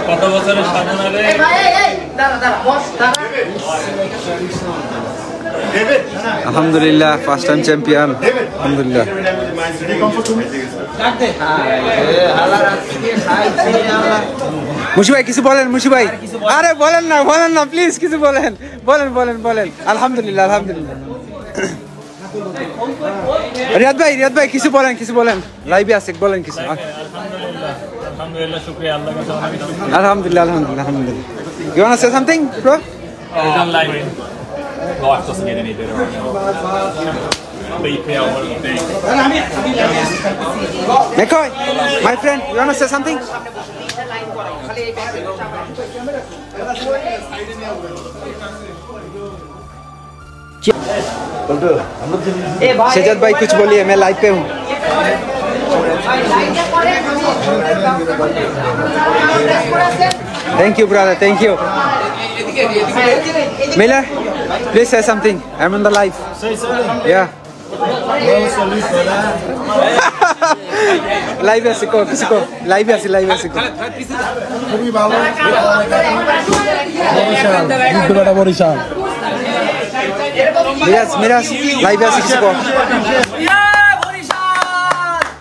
কত বছরের সাধনা রে আলহামদুলিল্লাহ ফার্স্ট টাইম চ্যাম্পিয়ন আলহামদুলিল্লাহ মুশি ভাই কিছু বলেন মুশি ভাই আরে বলেন না প্লিজ কিছু বলেন আলহামদুলিল্লাহ আলহামদুলিল্লাহ রিয়াদ ভাই কিছু বলেন লাইভে আছে বলেন কিছু আলহামদুলিল্লাহ শুকরিয়া আল্লাহর কাছে অনেক শুকরিয়া আলহামদুলিল্লাহ You want to say something bro done live life doesn't get any better right now beat me out one day McCoy my friend you want to say something सजद भाई कुछ बोलिए मैं लाइव पे हूँ thank you brother thank you Miller please say something I'm on the live say something yeah live আছে কো কিছু কো live আছে খুবই ভালো বরিশাল মিরাজ লাইভ আছে কিছু কো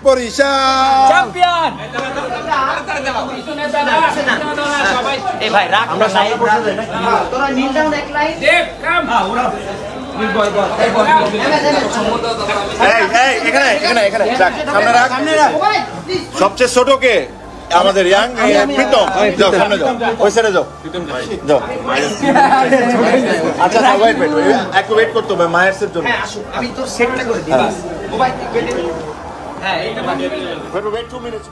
বরিশাল চ্যাম্পিয়ন এই ভাই রাখ আমরা সাইড তোরা নীল ডাউন এক লাইন দেখ কাম হ্যাঁ ওরা এখানে সামনে রাখ সবচেয়ে ছোট কে আমাদের ইয়াং প্রীতম যাও সামনে যাও ওই সাইডে যাও যাও আচ্ছা ওয়েট একটু ওয়েট করতে হবে মায়ের সেট জন্য আমি তো সেটটা করে দিই মোবাইল হ্যাঁ এইটা wait 2 minutes